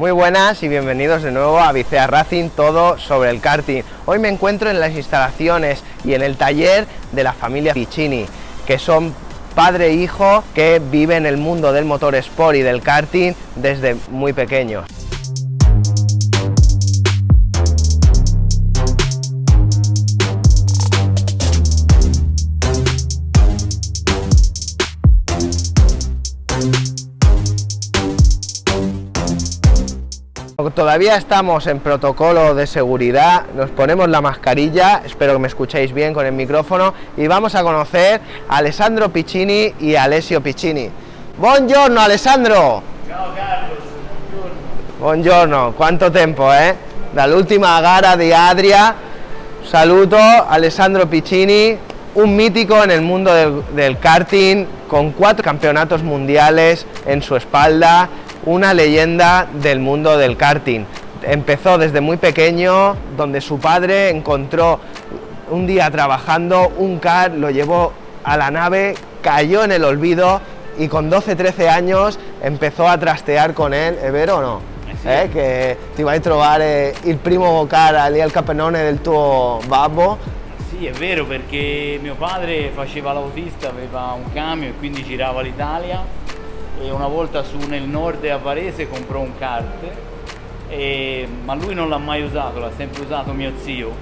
Muy buenas y bienvenidos de nuevo a Bicea Racing, todo sobre el karting. Hoy me encuentro en las instalaciones y en el taller de la familia Piccini, que son padre e hijo que viven el mundo del motor sport y del karting desde muy pequeños. Todavía estamos en protocolo de seguridad, nos ponemos la mascarilla, espero que me escuchéis bien con el micrófono, y vamos a conocer a Alessandro Piccini y a Alessio Piccini. Buongiorno Alessandro! Ciao Carlos, buongiorno! Buongiorno, quanto tempo dall'ultima gara di Adria. Saluto Alessandro Piccini, un mítico en el mundo del karting, con 4 campeonatos mundiales en su espalda, una leyenda del mundo del karting. Empezó desde muy pequeño, donde su padre encontró un día trabajando un kart, lo llevó a la nave, cayó en el olvido y con 12-13 años empezó a trastear con él, è vero o no? Sì. Che ti vai a trovare il primo kart lì al capannone del tuo babbo. Sì, è vero, perché mio padre faceva l'autista, aveva un camion e quindi girava l'Italia, e una volta su nel nord a Varese comprò un kart, ma lui non l'ha mai usato, l'ha sempre usato mio zio,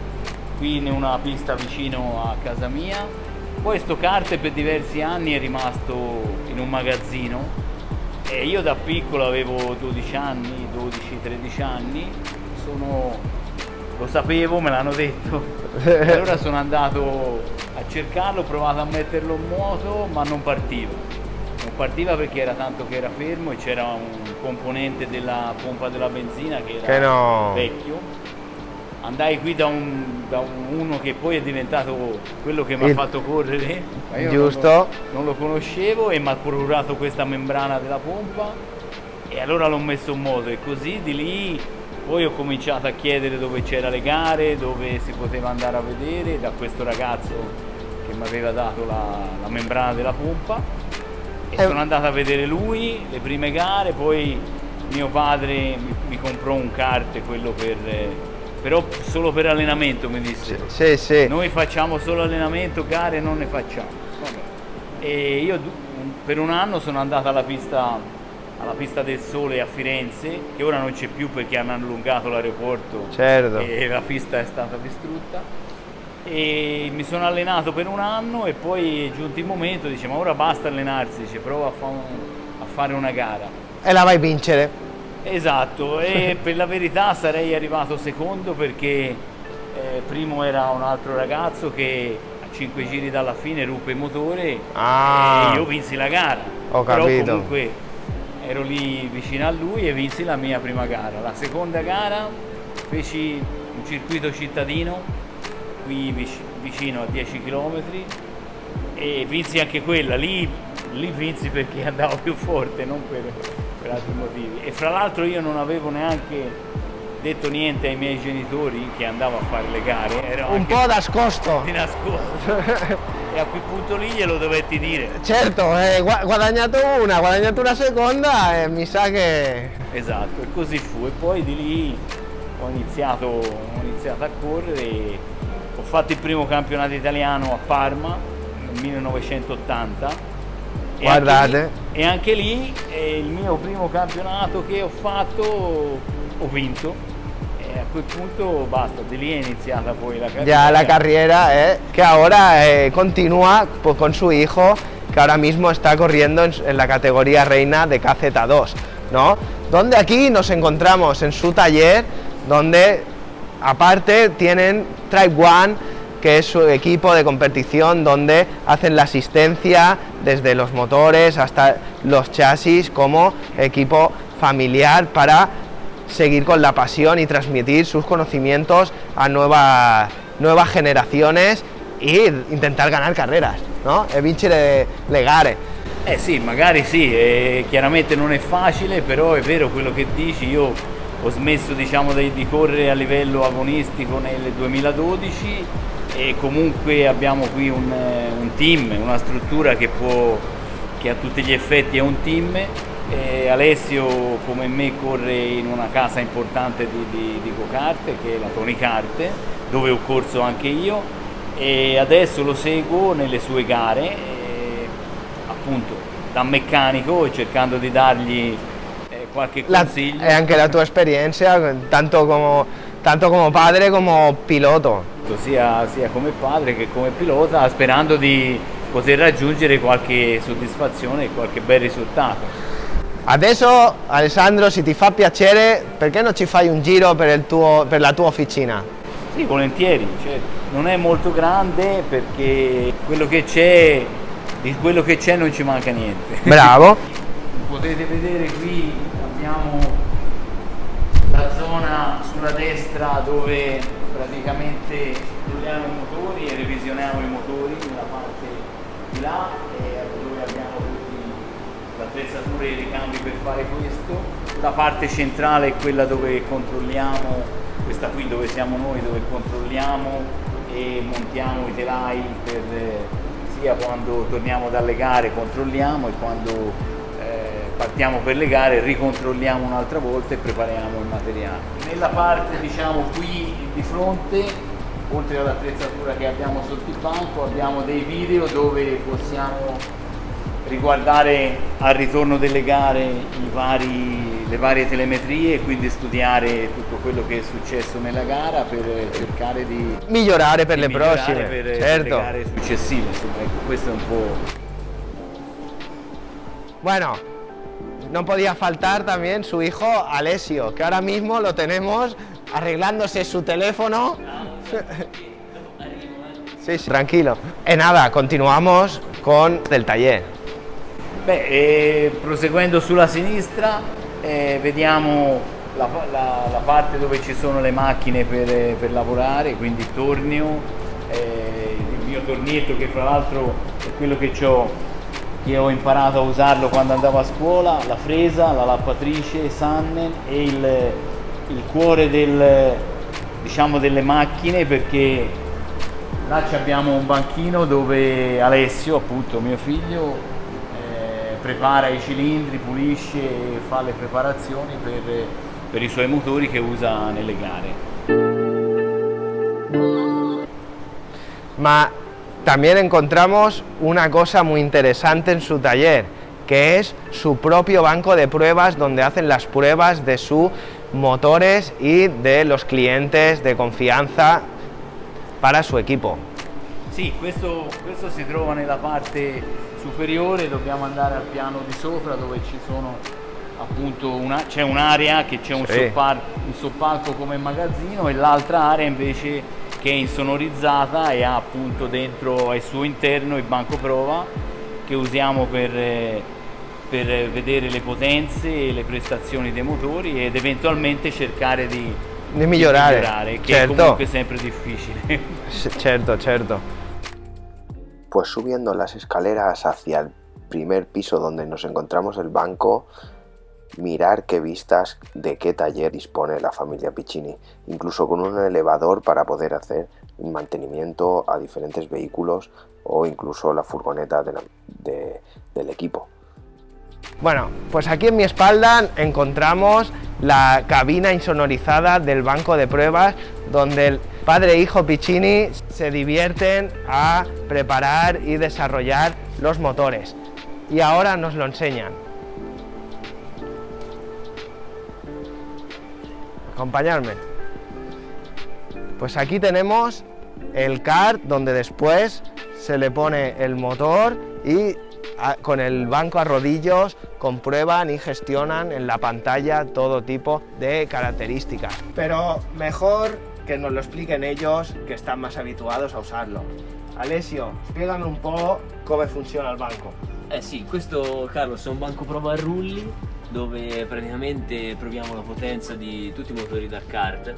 qui in una pista vicino a casa mia. Poi sto kart per diversi anni è rimasto in un magazzino e io da piccolo avevo 12 anni, 12-13 anni, lo sapevo, me l'hanno detto, e allora sono andato a cercarlo, ho provato a metterlo in moto, ma non partiva. Non partiva perché era tanto che era fermo e c'era un componente della pompa della benzina che era vecchio. Andai qui da uno che poi è diventato quello che mi ha fatto correre, ma io Giusto. non lo conoscevo, e mi ha procurato questa membrana della pompa e allora l'ho messo in moto, e così di lì poi ho cominciato a chiedere dove c'erano le gare, dove si poteva andare a vedere, da questo ragazzo che mi aveva dato la membrana della pompa. E sono andato a vedere lui, le prime gare, poi mio padre mi comprò un kart, quello però solo per allenamento, mi disse. Sì, sì. Noi facciamo solo allenamento, gare non ne facciamo. Vabbè. E io per un anno sono andato alla pista del Sole a Firenze, che ora non c'è più perché hanno allungato l'aeroporto. Certo. E la pista è stata distrutta. E mi sono allenato per un anno e poi è giunto il momento, dice, ma ora basta allenarsi, dice, prova a fare una gara. E la vai a vincere. Esatto, e per la verità sarei arrivato secondo perché primo era un altro ragazzo che a 5 giri dalla fine ruppe il motore e io vinsi la gara. Ho Però capito. comunque ero lì vicino a lui e vinsi la mia prima gara. La seconda gara feci un circuito cittadino qui vicino a 10 km e vinsi anche quella, lì vinsi perché andavo più forte, non per altri motivi. E fra l'altro io non avevo neanche detto niente ai miei genitori che andavo a fare le gare, ero Un po' nascosto. di nascosto e a quel punto lì glielo dovetti dire. Certo, guadagnato una seconda e mi sa che... Esatto, e così fu, e poi di lì ho iniziato a correre e ho fatto il primo campionato italiano a Parma nel 1980. Guardate. E anche lì il mio primo campionato che ho fatto ho vinto, e a quel punto basta, di lì è iniziata poi la carriera. Ya la carrera, que ahora continúa con su hijo, que ahora mismo está corriendo en la categoría reina de KZ2, ¿no? Donde aquí nos encontramos en su taller, donde aparte tienen Tribe One, que es su equipo de competición, donde hacen la asistencia desde los motores hasta los chasis, como equipo familiar para seguir con la pasión y transmitir sus conocimientos a nuevas generaciones e intentar ganar carreras, no? E vincere le gare. Sì, magari sì, chiaramente non è facile, però è vero quello che dici. Io ho smesso, diciamo, di correre a livello agonistico nel 2012 e comunque abbiamo qui un team, una struttura che a tutti gli effetti è un team, Alessio, come me, corre in una casa importante di go-kart, che è la Tony Kart, dove ho corso anche io, e adesso lo seguo nelle sue gare, appunto da meccanico, cercando di dargli qualche consiglio. E anche la tua esperienza, tanto come padre come piloto. Sia come padre che come pilota, sperando di poter raggiungere qualche soddisfazione e qualche bel risultato. Adesso, Alessandro, se ti fa piacere, perché non ci fai un giro per la tua officina? Sì, volentieri, certo. Non è molto grande perché di quello che c'è non ci manca niente. Bravo. Potete vedere qui abbiamo la zona sulla destra dove praticamente togliamo i motori e revisioniamo i motori, nella parte di là, dove abbiamo l'attrezzatura e i ricambi per fare questo. La parte centrale è quella dove controlliamo, questa qui dove siamo noi, dove controlliamo e montiamo i telai per sia quando torniamo dalle gare controlliamo e quando partiamo per le gare ricontrolliamo un'altra volta e prepariamo il materiale. Nella parte diciamo qui di fronte, oltre all'attrezzatura che abbiamo sotto il banco, abbiamo dei video dove possiamo riguardare al ritorno delle gare le varie telemetrie e quindi studiare tutto quello che è successo nella gara per cercare di migliorare per le prossime, per certo. le gare successive. Insomma, ecco, questo è un po'. Bueno, no podía faltar también su hijo Alessio, que ahora mismo lo tenemos arreglándose su teléfono. Sí, sí, tranquilo. Nada, continuamos con el taller. Proseguendo sulla sinistra vediamo la parte dove ci sono le macchine per lavorare, quindi il tornio, il mio tornietto che fra l'altro è quello che ho imparato a usarlo quando andavo a scuola, la fresa, la lappatrice Sannen e il cuore delle macchine, perché là abbiamo un banchino dove Alessio, appunto mio figlio, prepara i cilindri, pulisce e fa le preparazioni per i suoi motori che usa nelle gare. Ma también encontramos una cosa muy interesante en su taller, que es su propio banco de pruebas donde hacen las pruebas de sus motores y de los clientes de confianza para su equipo. Sì, questo si trova nella parte superiore, dobbiamo andare al piano di sopra dove ci sono appunto c'è un'area che c'è un soppalco come magazzino e l'altra area invece che è insonorizzata e ha appunto dentro al suo interno il banco prova che usiamo per vedere le potenze e le prestazioni dei motori ed eventualmente cercare di migliorare, che certo. è comunque sempre difficile. Certo. Pues subiendo las escaleras hacia el primer piso donde nos encontramos el banco, mirar qué vistas de qué taller dispone la familia Piccini, incluso con un elevador para poder hacer un mantenimiento a diferentes vehículos o incluso la furgoneta del equipo. Bueno, pues aquí en mi espalda encontramos la cabina insonorizada del banco de pruebas donde el padre e hijo Piccini se divierten a preparar y desarrollar los motores. Y ahora nos lo enseñan. Acompañadme. Pues aquí tenemos el kart donde después se le pone el motor y con el banco a rodillos comprueban y gestionan en la pantalla todo tipo de características. Pero mejor que nos lo expliquen ellos, que están más habituados a usarlo. Alessio, spiegami un po' come funziona il banco. Sì, questo Carlos è un banco prova a rulli dove praticamente proviamo la potenza di tutti i motori da kart.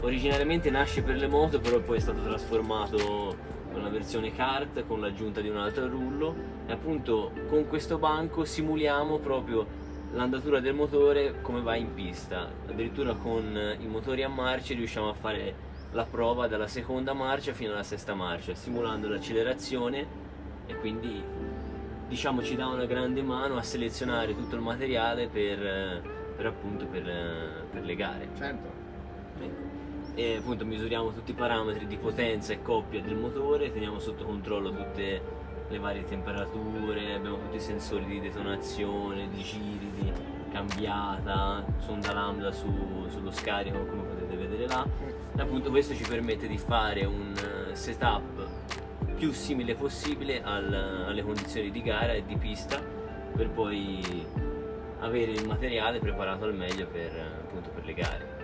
Originariamente nasce per le moto, però poi è stato trasformato con la versione kart con l'aggiunta di un altro rullo e appunto con questo banco simuliamo proprio l'andatura del motore come va in pista. Addirittura con i motori a marce riusciamo a fare la prova dalla seconda marcia fino alla sesta marcia, simulando l'accelerazione e quindi diciamo ci dà una grande mano a selezionare tutto il materiale per le gare. Certo. E appunto misuriamo tutti i parametri di potenza e coppia del motore, teniamo sotto controllo tutte le varie temperature, abbiamo tutti i sensori di detonazione, di giri, di cambiata, sonda lambda sullo scarico come potete vedere là. E appunto questo ci permette di fare un setup più simile possibile alle condizioni di gara e di pista, per poi avere il materiale preparato al meglio appunto per le gare.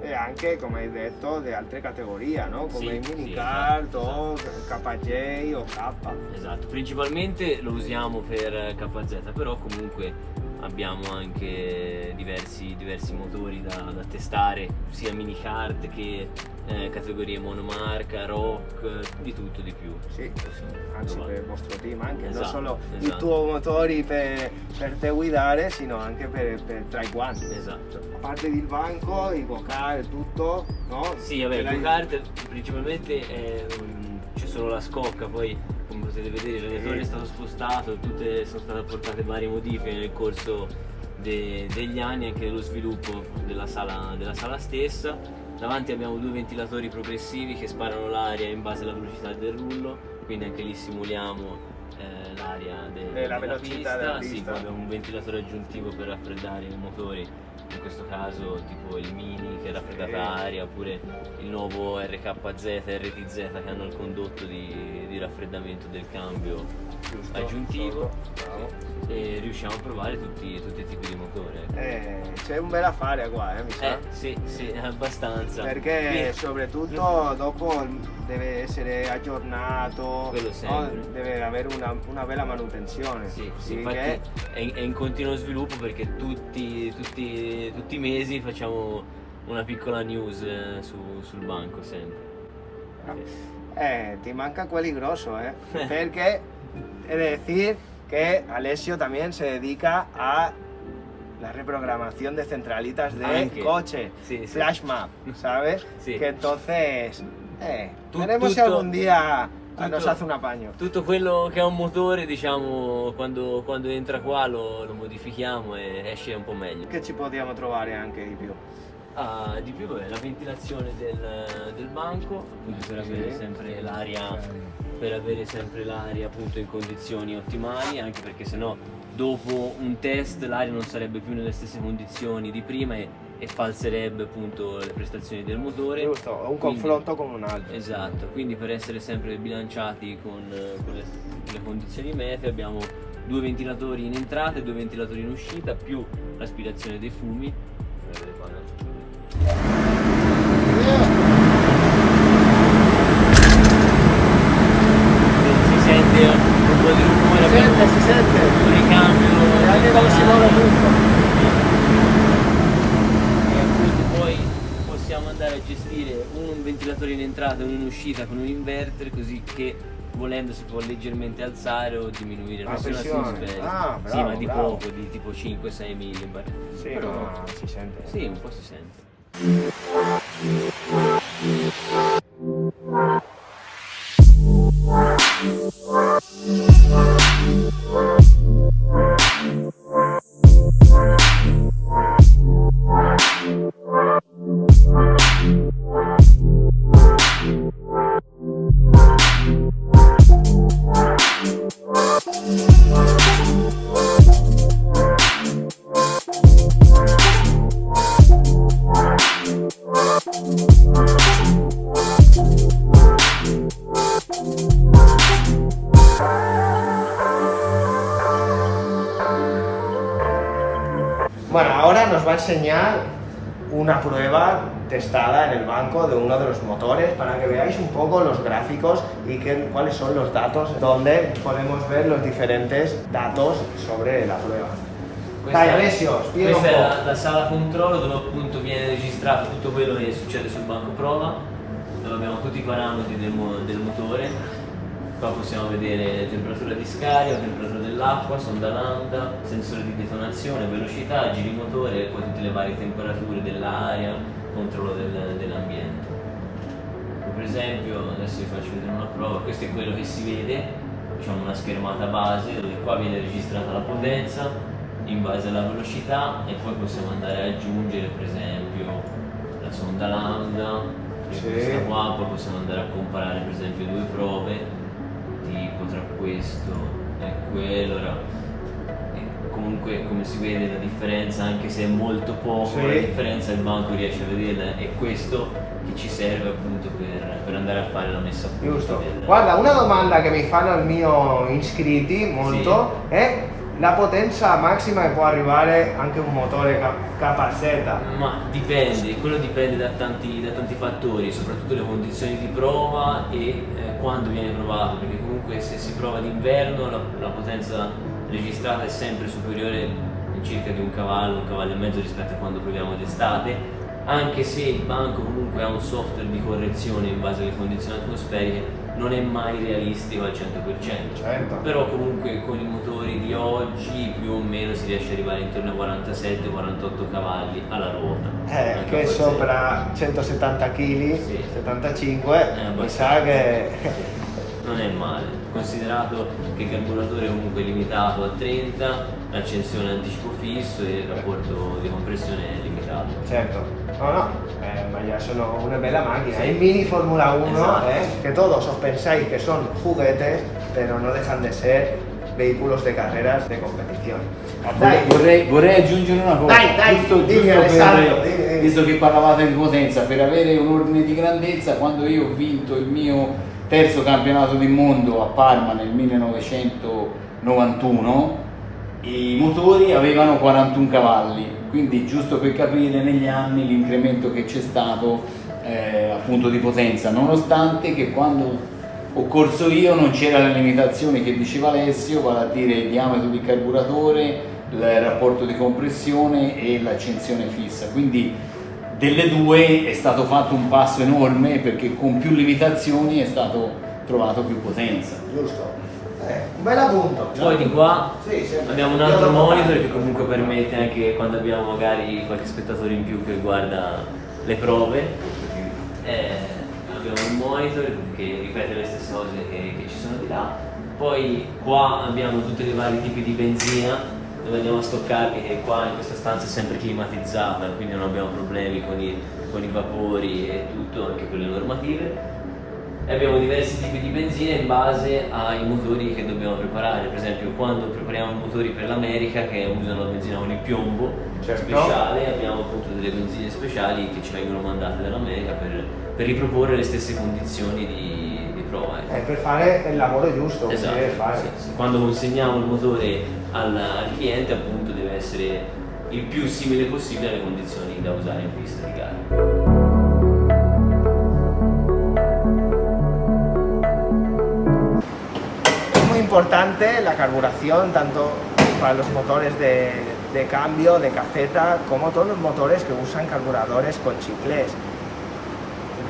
E anche, come hai detto, di altre categorie, no? Come i minicart o KJ o K. Esatto, principalmente lo usiamo per KZ, però comunque abbiamo anche diversi motori da testare, sia minicart che categorie monomarca, rock, di tutto di più. Sì, anzi per il vostro team anche, esatto, non solo i esatto. tuoi motori per te guidare, sino anche tra i guanti. Esatto. A parte il banco, i go-kart, tutto, no? Sì, vabbè, il go-kart principalmente c'è solo la scocca, poi come potete vedere il radiatore è stato spostato, sono state apportate varie modifiche nel corso degli anni, anche dello sviluppo della sala stessa. Davanti abbiamo 2 ventilatori progressivi che sparano l'aria in base alla velocità del rullo, quindi anche lì simuliamo l'aria della velocità pista. della Sì, pista. poi abbiamo un ventilatore aggiuntivo per raffreddare i motori, in questo caso tipo il Mini che raffredda aria, oppure il nuovo RKZ e RTZ che hanno il condotto di raffreddamento del cambio aggiuntivo. E riusciamo a provare tutti i tipi di motore. C'è un bel affare qua, mi sa. Sì, abbastanza. Perché soprattutto dopo deve essere aggiornato, Quello sempre. no? Deve avere una bella manutenzione. Sì, Sì, infatti che è in continuo sviluppo, perché tutti i mesi facciamo una piccola news sul banco sempre. ti manca quelli grosso, Perché he de decir que Alessio también se dedica a la reprogramación de centralitas de Anche. coche, Sí, sí. Flash Map, ¿sabes? Sí. Que entonces, Tu- veremos si tutto- algún día nos tutto- hace un apaño. Tutto quello che è un motore, diciamo, quando entra qua lo modifichiamo e esce un po' meglio. Che ci possiamo trovare anche di più? Di più è la ventilazione del banco, appunto per avere sempre l'aria appunto in condizioni ottimali, anche perché sennò dopo un test l'aria non sarebbe più nelle stesse condizioni di prima e falserebbe appunto le prestazioni del motore. Giusto, un Quindi- confronto con un altro. Esatto, quindi per essere sempre bilanciati con le condizioni meteo abbiamo 2 ventilatori in entrata e 2 ventilatori in uscita, più l'aspirazione dei fumi. Si sente un po' di rumore, Si sente. un ricambio, E anche come si muove tutto. e appunto poi possiamo andare a gestire un ventilatore in entrata e uno in uscita con un inverter, così che volendo si può leggermente alzare o diminuire la La pressione pressione. atmosferica. Ah, sì, bravo, ma di bravo. poco, di tipo 5-6 millibar. Sì, Però ma si sente. sì, un po' si sente. Bueno, ahora nos va a enseñar una prueba testada en el banco de uno de los motores para que veáis un poco los gráficos y cuáles son los datos donde podemos ver los diferentes datos sobre la prueba. Dai Alessio, spiega un Questa è po'. la sala controllo dove appunto viene registrato tutto quello che succede sul banco prova, dove abbiamo tutti i parametri del motore. Qua possiamo vedere temperatura di scarico, temperatura dell'acqua, sonda lambda, sensore di detonazione, velocità, giri motore e poi tutte le varie temperature dell'aria, controllo dell'ambiente. Per esempio, adesso vi faccio vedere una prova, questo è quello che si vede diciamo, una schermata base dove qua viene registrata la potenza in base alla velocità e poi possiamo andare ad aggiungere per esempio la sonda lambda, questa qua, poi possiamo andare a comparare per esempio due prove tipo tra questo e quello. Comunque come si vede la differenza, anche se è molto poco, la differenza il banco riesce a vederla, è questo che ci serve appunto per andare a fare la messa a punto. Giusto. Guarda, una domanda che mi fanno al mio iscritti molto è la potenza massima che può arrivare anche un motore KZ. Ma dipende, quello dipende da tanti fattori, soprattutto le condizioni di prova e quando viene provato, perché comunque se si prova d'inverno la potenza registrata è sempre superiore circa di un cavallo e mezzo rispetto a quando proviamo d'estate, anche se il banco comunque ha un software di correzione in base alle condizioni atmosferiche, non è mai realistico al 100%. Certo. Però comunque con i motori di oggi più o meno si riesce ad arrivare intorno a 47-48 cavalli alla ruota. Che sopra 170 kg, 75, mi sa che... non è male, considerato che il carburatore è comunque limitato a 30, l'accensione anticipo fisso e il rapporto di compressione è limitato. Certo, no, ma ya sono una bella máquina. El Mini Fórmula 1, que todos os pensáis que son juguetes, pero no dejan de ser vehículos de carreras de competición. Vorrei aggiungere una cosa, giusto dimmi, visto che parlavate di potenza, per avere un ordine di grandezza, quando io ho vinto il mio terzo campionato del mondo a Parma nel 1991, i motori avevano 41 cavalli, quindi giusto per capire negli anni l'incremento che c'è stato appunto di potenza, nonostante che quando ho corso io non c'era la limitazione che diceva Alessio, vale a dire il diametro di carburatore, il rapporto di compressione e l'accensione fissa, quindi delle due è stato fatto un passo enorme perché con più limitazioni è stato trovato più potenza. Giusto. Un bel appunto. Poi di qua abbiamo un altro monitor che comunque permette, anche quando abbiamo magari qualche spettatore in più che guarda le prove, abbiamo un monitor che ripete le stesse cose che ci sono di là. Poi qua abbiamo tutti i vari tipi di benzina dove andiamo a stoccarli, che qua in questa stanza è sempre climatizzata, quindi non abbiamo problemi con i vapori e tutto, anche con le normative. E abbiamo diversi tipi di benzina in base ai motori che dobbiamo preparare. Per esempio quando prepariamo i motori per l'America, che usano la benzina con il piombo speciale, abbiamo appunto delle benzine speciali che ci vengono mandate dall'America per riproporre le stesse condizioni di prova. Per fare il lavoro giusto, esatto, deve fare. Sì. Quando consegniamo il motore al cliente appunto deve essere il più simile possibile alle condizioni da usare in pista di gara. Muy importante la carburación tanto para los motores de cambio, de caceta, como todos los motores que usan carburadores con chiclés.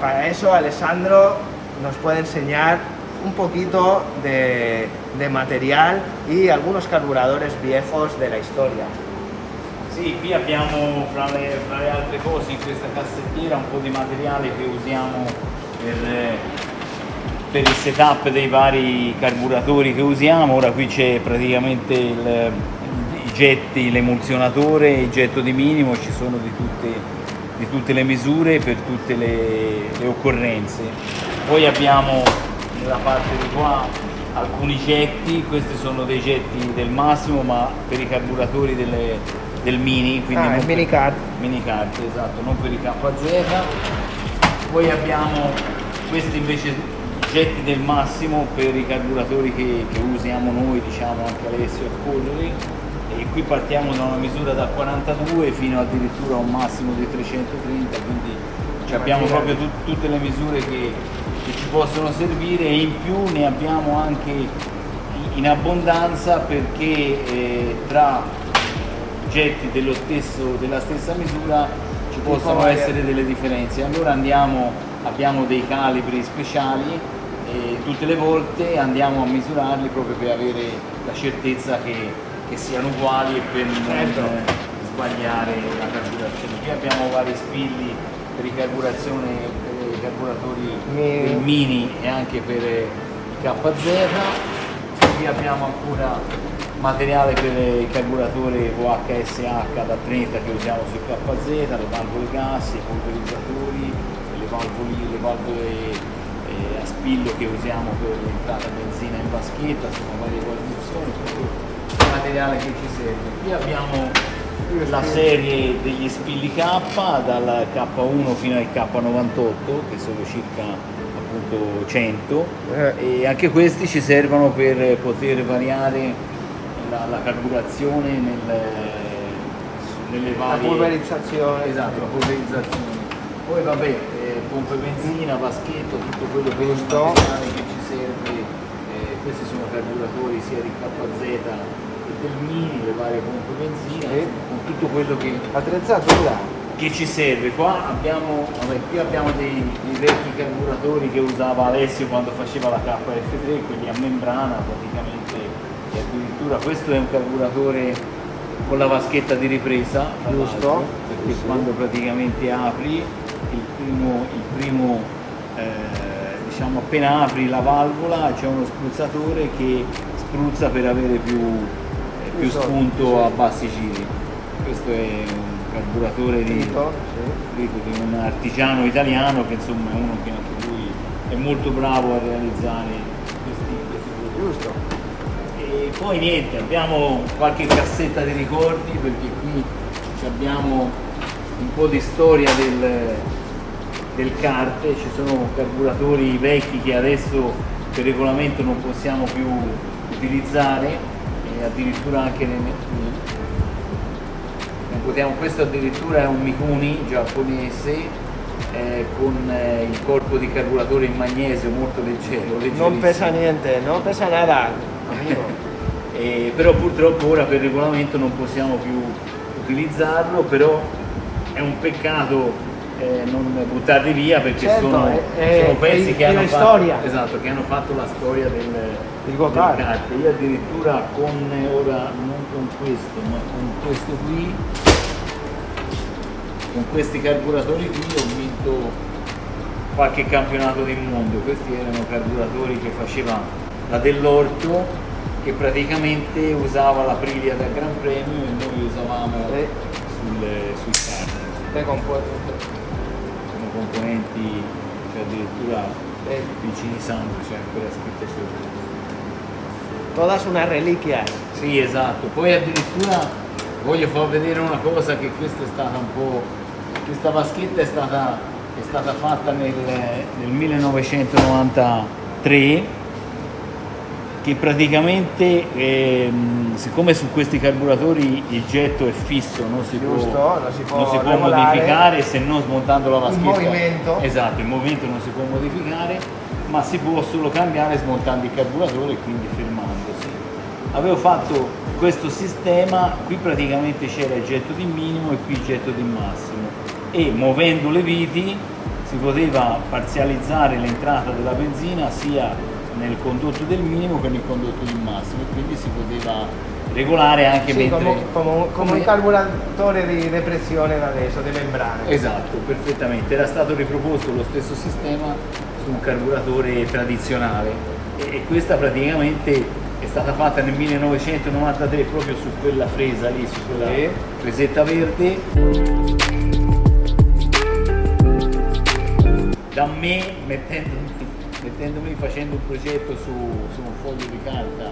Para eso Alessandro nos puede enseñar un poquito de material y algunos carburadores viejos de la historia. Sì, qui abbiamo fra le altre cose in questa cassettiera un po' di materiale che usiamo per il setup dei vari carburatori che usiamo. Ora qui c'è praticamente i getti, l'emulsionatore, il getto di minimo, ci sono di tutte le misure per tutte le occorrenze. Poi abbiamo nella parte di qua alcuni getti, questi sono dei getti del massimo ma per i carburatori del Mini, quindi il Mini Kart. Mini Kart, esatto, non per i KZ. Poi abbiamo questi invece getti del massimo per i carburatori che usiamo noi, diciamo anche Alessio e Collori, e qui partiamo da una misura da 42 fino addirittura a un massimo di 330, quindi abbiamo proprio tutte le misure che ci possono servire, e in più ne abbiamo anche in abbondanza perché tra getti della stessa misura ci possono essere delle differenze. Allora abbiamo dei calibri speciali e tutte le volte andiamo a misurarli proprio per avere la certezza che siano uguali e per non sbagliare la carburazione. Qui abbiamo vari spilli per i carburatori del Mini e anche per il KZ. qui abbiamo ancora materiale per il carburatore OHSH da 30 che usiamo sul KZ, le valvole gas, i polverizzatori, le valvole a spillo che usiamo per l'entrata benzina in vaschetta, sono varie guarnizioni, tutto il materiale che ci serve. Qui abbiamo la serie degli spilli K, dal K1 fino al K98, che sono circa appunto 100, e anche questi ci servono per poter variare la carburazione nelle varie... La polverizzazione. Esatto, la polverizzazione. Poi vabbè, pompe benzina, vaschetto, tutto quello che è il Giusto. materiale che ci serve, questi sono carburatori sia di KZ che del Mini, le varie pompe benzina, Sì. con tutto quello Attrezzatura. che ci serve. Qua abbiamo, qui abbiamo dei vecchi carburatori che usava Alessio quando faceva la KF3, quelli a membrana praticamente, e addirittura questo è un carburatore con la vaschetta di ripresa, tra Giusto. l'altro, perché quando praticamente apri diciamo appena apri la valvola c'è uno spruzzatore che spruzza per avere più spunto a bassi giri. Questo è un carburatore di un artigiano italiano che insomma è uno che anche lui è molto bravo a realizzare questi prodotti. Giusto. E poi niente, abbiamo qualche cassetta di ricordi perché qui abbiamo un po' di storia del kart, ci sono carburatori vecchi che adesso per regolamento non possiamo più utilizzare, e addirittura anche questo addirittura è un Mikuni giapponese con il corpo di carburatore in magnesio molto leggero. Non pesa niente, non pesa nada, amico. Però purtroppo ora per regolamento non possiamo più utilizzarlo, però è un peccato non buttarli via perché Certo, sono pezzi che hanno fatto, storia. esatto, che hanno fatto la storia del go-kart. kart. Io addirittura ora non con questo, ma con questo qui, con questi carburatori qui ho vinto qualche campionato del mondo. Questi erano carburatori che faceva la Dell'Orto, che praticamente usava la Aprilia da Gran Premio e noi usavamo sul kart. Sono componenti, cioè addirittura vicini sangue, c'è ancora scritto sopra. Todas una reliquia. Sì, esatto. Poi addirittura voglio far vedere una cosa, che questa è stata un po'... questa vaschetta è stata fatta nel 1993, che praticamente siccome su questi carburatori il getto è fisso, non si può regolare. modificare, se non smontando la vaschetta. Il movimento. Esatto, il movimento non si può modificare, ma si può solo cambiare smontando il carburatore e quindi fermandosi. Avevo fatto questo sistema, qui praticamente c'era il getto di minimo e qui il getto di massimo, e muovendo le viti si poteva parzializzare l'entrata della benzina sia nel condotto del minimo che nel condotto del massimo, e quindi si poteva regolare anche mentre... Come un carburatore di depressione da adesso, di membrane. Esatto, perfettamente. Era stato riproposto lo stesso sistema su un carburatore tradizionale, e questa praticamente è stata fatta nel 1993 proprio su quella fresa lì, su quella fresetta verde. Da me, mettendomi facendo un progetto su un foglio di carta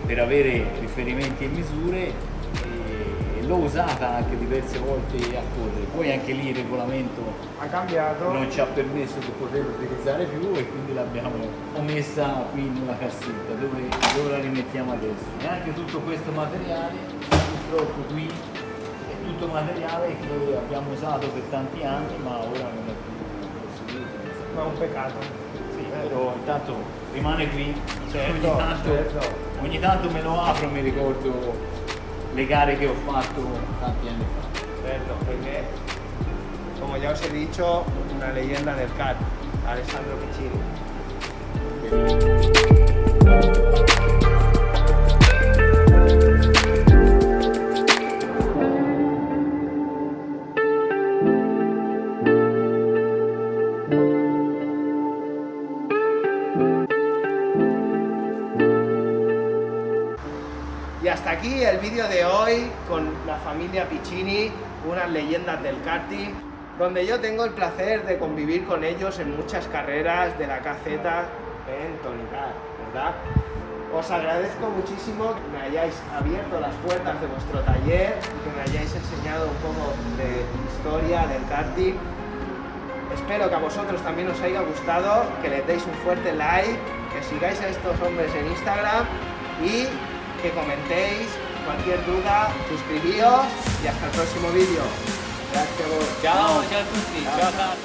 per avere riferimenti e misure, e l'ho usata anche diverse volte a correre. Poi anche lì il regolamento Ha cambiato. non ci ha permesso di poterlo utilizzare più, e quindi l'abbiamo messa qui in una cassetta dove la rimettiamo adesso. E anche tutto questo materiale, purtroppo qui è tutto materiale che abbiamo usato per tanti anni, ma ora non è più possibile utilizzare. Ma è un peccato. Sì, però intanto rimane qui, Certo, ogni tanto me lo apro e mi ricordo le gare che ho fatto tanti anni fa. Certo, perché, como ya os he dicho, una leyenda del kart, Alessandro Piccini. hasta aquí el vídeo de hoy con la familia Piccini, unas leyendas del karting, donde yo tengo el placer de convivir con ellos en muchas carreras de la KZ en Tonicar, ¿verdad? Os agradezco muchísimo que me hayáis abierto las puertas de vuestro taller y que me hayáis enseñado un poco de historia del karting. Espero que a vosotros también os haya gustado, que les deis un fuerte like, que sigáis a estos hombres en Instagram y que comentéis cualquier duda, suscribíos y hasta el próximo vídeo. Gracias a vos. Ciao, ciao a tutti, ciao Carlo.